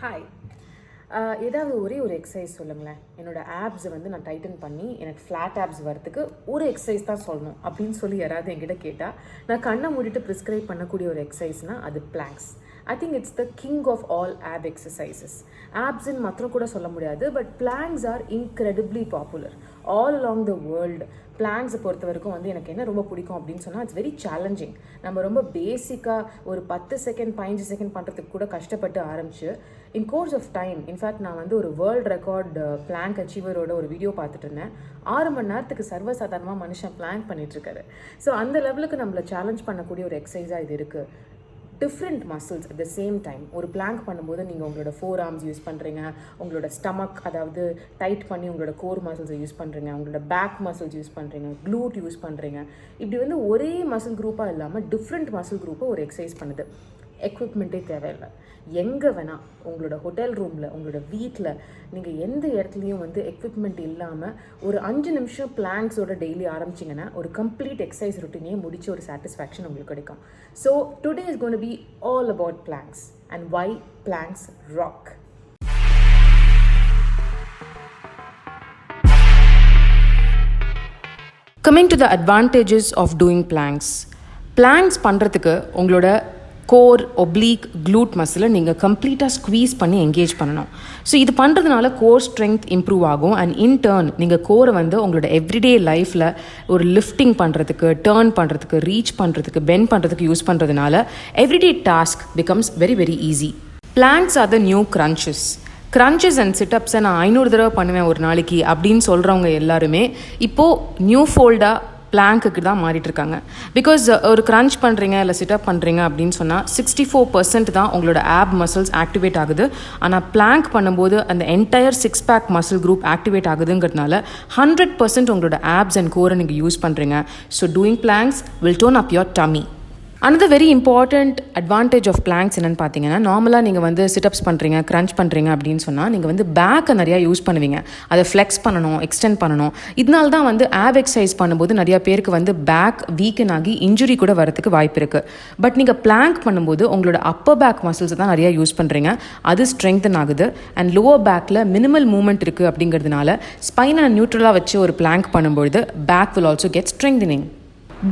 Hi. ஏதாவது ஒரே ஒரு எக்ஸசைஸ் சொல்லுங்களேன். என்னோடய ஆப்ஸை வந்து நான் டைட்டன் பண்ணி எனக்கு ஃப்ளாட் ஆப்ஸ் வரத்துக்கு ஒரு எக்ஸசைஸ் தான் சொல்லணும் அப்படின்னு சொல்லி யாராவது என்கிட்ட கேட்டால் நான் கண்ணை மூடிட்டு ப்ரிஸ்கிரைப் பண்ணக்கூடிய ஒரு எக்ஸசைஸ்னால் அது planks. I think it's the king of all ab exercises. ஆப்ஸ்ன்னு மாத்திரம் கூட சொல்ல முடியாது, but planks are incredibly popular all along the world. பிளாங்க்ஸை பொறுத்த வரைக்கும் வந்து எனக்கு என்ன ரொம்ப பிடிக்கும் அப்படின்னு சொன்னால் இட்ஸ் வெரி சேலஞ்சிங். நம்ம ரொம்ப பேசிக்காக ஒரு 10 செகண்ட் 15 செகண்ட் பண்ணுறதுக்கு கூட கஷ்டப்பட்டு ஆரம்பிச்சு in course of time. In fact நான் வந்து ஒரு வேர்ல்டு ரெக்கார்ட் பிளாங்க் அச்சீவரோட ஒரு வீடியோ பார்த்துட்டு இருந்தேன். 6 மணி நேரத்துக்கு சர்வசாதாரணமாக மனுஷன் பிளாங்க் பண்ணிட்டுருக்காரு. ஸோ அந்த லெவலுக்கு நம்மளை சேலஞ்ச் பண்ணக்கூடிய ஒரு எக்ஸசைஸாக இது இருக்குது. Different muscles at the same time. ஒரு பிளாங்க் பண்ணும்போது நீங்கள் உங்களோட 4 ஆர்ம்ஸ் யூஸ் பண்ணுறீங்க, உங்களோட ஸ்டமக் அதாவது டைட் பண்ணி உங்களோட கோர் மசில்ஸை யூஸ் பண்ணுறீங்க, உங்களோட பேக் மசில்ஸ் யூஸ் பண்ணுறீங்க, க்ளூட் யூஸ் பண்ணுறீங்க. இப்படி வந்து ஒரே மசில் குரூப்பாக இல்லாமல் டிஃப்ரெண்ட் மசில் குரூப்பை ஒரு எக்ஸசைஸ் பண்ணுது. எக்யூப்மெண்ட்டே தேவையில்லை. எங்கே வேணால் உங்களோட ஹோட்டல் ரூமில், உங்களோட வீட்டில், நீங்கள் எந்த இடத்துலையும் வந்து எக்யூப்மெண்ட் இல்லாமல் ஒரு 5 நிமிஷம் பிளாங்க்ஸோட டெய்லி ஆரம்பிச்சிங்கன்னா ஒரு கம்ப்ளீட் எக்ஸசைஸ் ரொட்டீனே முடிச்சு ஒரு சாட்டிஸ்ஃபேக்ஷன் உங்களுக்கு கிடைக்கும். So today is going to be all about planks and why planks rock. Coming to the advantages of doing planks. Planks பண்ணுறதுக்கு உங்களோட கோர், ஒப்ளீக், க்ளூட் மசிலை நீங்கள் கம்ப்ளீட்டாக ஸ்க்வீஸ் பண்ணி என்கேஜ் பண்ணணும். ஸோ இது பண்ணுறதுனால கோர் ஸ்ட்ரென்த் இம்ப்ரூவ் ஆகும். அண்ட் இன் டர்ன் நீங்கள் கோரை வந்து உங்களோட எவ்ரிடே லைஃப்பில் ஒரு லிஃப்டிங் பண்ணுறதுக்கு, டேர்ன் பண்ணுறதுக்கு, ரீச் பண்ணுறதுக்கு, பெண்ட் பண்ணுறதுக்கு யூஸ் பண்ணுறதுனால everyday task becomes very very easy. Planks are the new crunches. Crunches and சிட்டப்ஸை நான் 500 தடவை பண்ணுவேன் ஒரு நாளைக்கு அப்படின்னு சொல்கிறவங்க எல்லாருமே இப்போது நியூ ஃபோல்டாக பிளாங்க்குக்கு தான் மாறிட்டுருக்காங்க. பிகாஸ் ஒரு க்ரன்ச் பண்ணுறீங்க இல்லை சிட்டப் பண்ணுறீங்க அப்படின்னு சொன்னால் 64% தான் உங்களோட ஆப் மசில்ஸ் ஆக்டிவேட் ஆகுது. ஆனால் பிளாங்க் பண்ணும்போது அந்த entire 6 pack muscle group activate ஆகுதுங்கிறதுனால 100% உங்களோட ஆப்ஸ் அண்ட் கோரை நீங்கள் யூஸ் பண்ணுறீங்க. So doing planks will tone up your tummy. another very important advantage of planks என்னென்னு பார்த்தீங்கன்னா, நார்மலாக நீங்கள் வந்து சிட்டப்ஸ் பண்ணுறீங்க, க்ரன்ச் பண்ணுறீங்க அப்படின்னு சொன்னால் நீங்கள் வந்து பேக்கை நிறையா யூஸ் பண்ணுவீங்க. அதை ஃப்ளெக்ஸ் பண்ணணும், எக்ஸ்டெண்ட் பண்ணணும். இதனால தான் வந்து ஆப் எக்ஸசைஸ் பண்ணும்போது நிறையா பேருக்கு வந்து பேக் வீக்கன் ஆகி இன்ஜுரி கூட வரதுக்கு வாய்ப்பு இருக்குது. பட் நீங்கள் பிளாங்க் பண்ணும்போது உங்களோட அப்பர் பேக் மசில்ஸ் தான் நிறையா யூஸ் பண்ணுறீங்க. அது ஸ்ட்ரெங்தன் ஆகுது. அண்ட் லோவர் பேக்கில் மினிமல் மூவ்மெண்ட் இருக்குது அப்படிங்கிறதுனால ஸ்பைனை நியூட்ரலாக வச்சு ஒரு பிளாங்க் பண்ணும்பொழுது back will also get strengthening.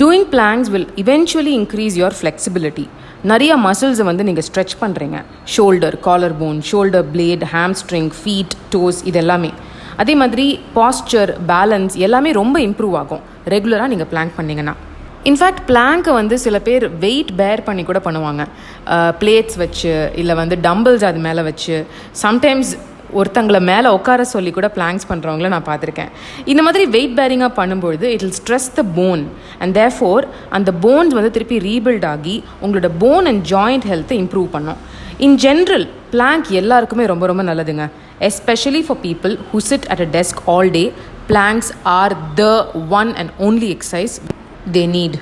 Doing planks will eventually increase your flexibility. நிறைய மசில்ஸை வந்து நீங்கள் ஸ்ட்ரெச் பண்ணுறீங்க. Shoulder, collar bone, shoulder blade, hamstring, feet, toes, இது எல்லாமே. அதே மாதிரி பாஸ்சர், பேலன்ஸ் எல்லாமே ரொம்ப இம்ப்ரூவ் ஆகும் ரெகுலராக நீங்கள் பிளாங்க் பண்ணிங்கன்னா. இன்ஃபேக்ட் பிளாங்கை வந்து சில பேர் வெயிட் பேர் பண்ணி கூட பண்ணுவாங்க. பிளேட்ஸ் வச்சு இல்லை வந்து டம்பிள்ஸ் அது மேலே வச்சு, சம்டைம்ஸ் ஒருத்தங்களை மேலே உட்கார சொல்லி கூட பிளாங்க்ஸ் பண்ணுறவங்கள நான் பார்த்துருக்கேன். இந்த மாதிரி வெயிட் பேரிங்காக பண்ணும்பொழுது it will stress the bone and therefore அந்த போன்ஸ் வந்து திருப்பி ரீபில்ட் ஆகி உங்களோட போன் அண்ட் ஜாயிண்ட் ஹெல்த்தை இம்ப்ரூவ் பண்ணும். இன் ஜென்ரல் பிளாங்க் எல்லாருக்குமே ரொம்ப ரொம்ப நல்லதுங்க. Especially for people who sit at a desk all day, planks are the one and only exercise they need.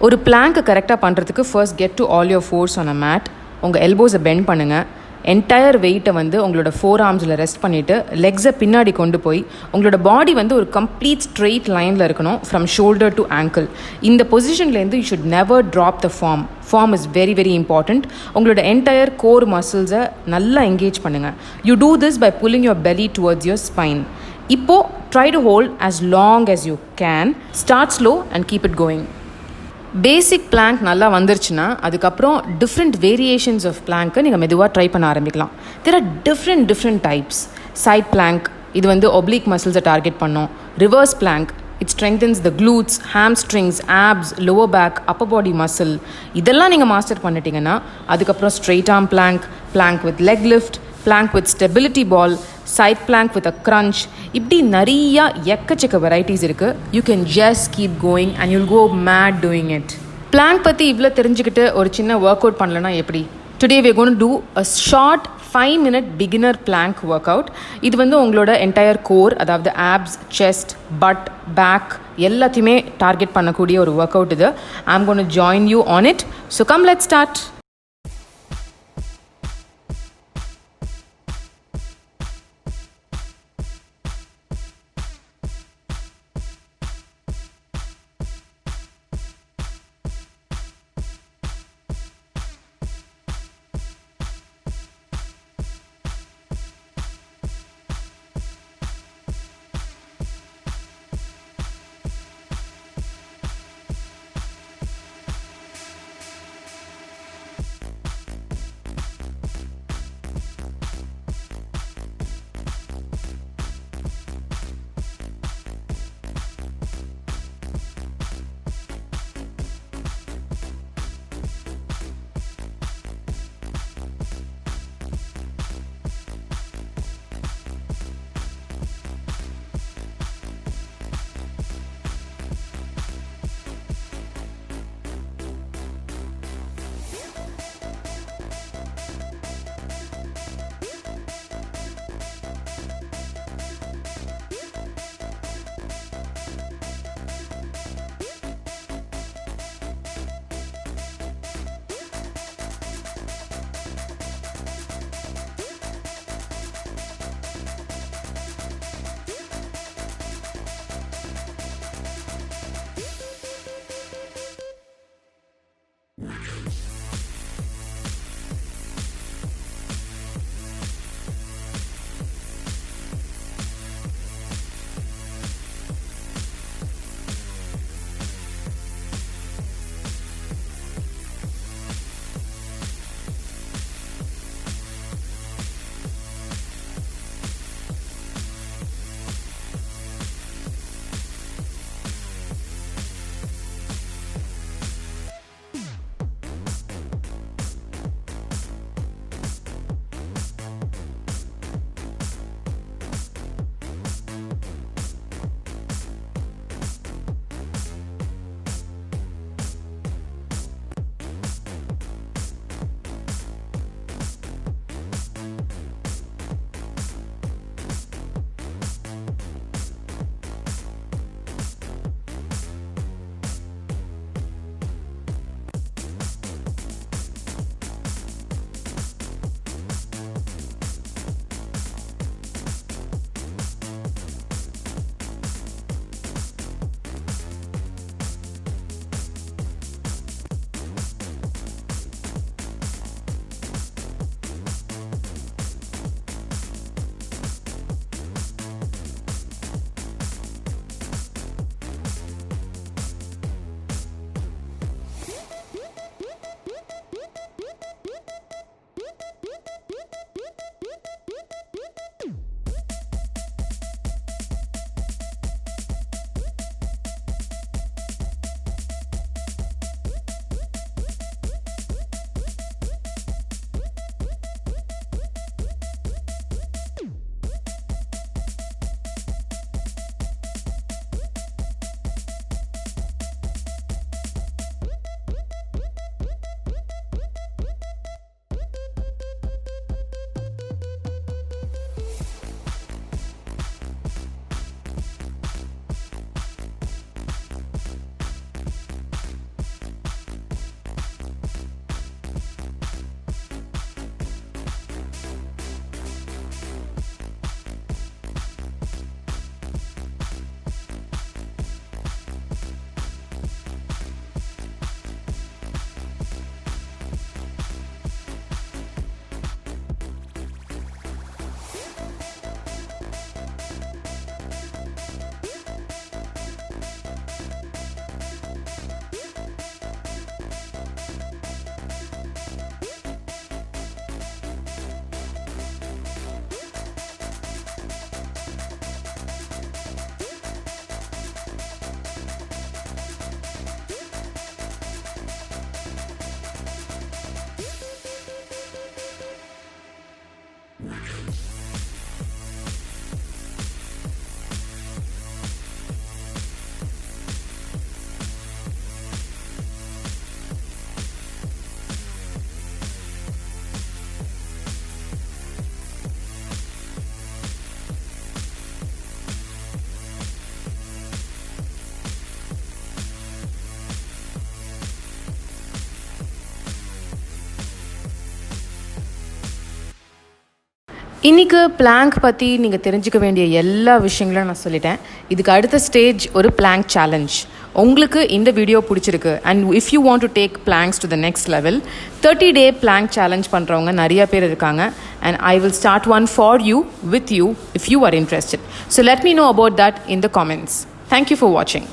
ஒரு பிளாங்க்கை கரெக்டாக பண்ணுறதுக்கு first get to all your fours on a mat. உங்கள் எல்போஸை பெண்ட் பண்ணுங்கள். என்டையர் வெயிட்டை வந்து உங்களோட 4 ஆர்ம்ஸில் ரெஸ்ட் பண்ணிவிட்டு லெக்ஸை பின்னாடி கொண்டு போய் உங்களோட பாடி வந்து ஒரு கம்ப்ளீட் ஸ்ட்ரெயிட் லைனில் இருக்கணும் ஃப்ரம் ஷோல்டர் டு ஆங்கிள். இந்த பொசிஷன்லேருந்து you should never drop the form is very very important. உங்களோட என்டையர் கோர் மசில்ஸை நல்லா என்கேஜ் பண்ணுங்கள். You do this by pulling your belly towards your spine. இப்போது try to hold as long as you can. Start slow and keep it going. Basic plank நல்லா வந்துருச்சுன்னா அதுக்கப்புறம் different variations of பிளாங்க்கை நீங்கள் மெதுவாக try பண்ண ஆரம்பிக்கலாம். There are different types. Side plank, இது வந்து ஒப்ளீக் மசில்ஸை டார்கெட் பண்ணோம். Reverse plank, it strengthens the glutes, hamstrings, abs, lower back, upper body muscle. இதெல்லாம் நீங்கள் மாஸ்டர் பண்ணிட்டீங்கன்னா அதுக்கப்புறம் straight arm plank, plank with leg lift, plank with stability ball, side plank with a crunch, இப்படி நிறையா எக்கச்சக்க varieties இருக்குது. You can just keep going and you'll go mad doing it. Plank பற்றி இவ்வளோ தெரிஞ்சுக்கிட்டு ஒரு சின்ன ஒர்க் அவுட் பண்ணலன்னா எப்படி? Today we are going to do a short 5-minute beginner plank workout. இது வந்து உங்களோட என்டையர் கோர், அதாவது ஆப்ஸ், செஸ்ட், பட், பேக் எல்லாத்தையுமே டார்கெட் பண்ணக்கூடிய ஒரு ஒர்க் அவுட் இது. I am going to join you on it. So come, let's start. இன்றைக்கி blank பற்றி நீங்கள் தெரிஞ்சுக்க வேண்டிய எல்லா விஷயங்களும் நான் சொல்லிட்டேன். இதுக்கு அடுத்த ஸ்டேஜ் ஒரு பிளாங்க் சேலஞ்ச். உங்களுக்கு இந்த வீடியோ பிடிச்சிருக்கு and if you want to take planks to the next level 30-day plank challenge பண்ணுறவங்க நிறைய பேர் இருக்காங்க and I will start one for you with you if you are interested. So let me know about that in the comments. Thank you for வாட்சிங்.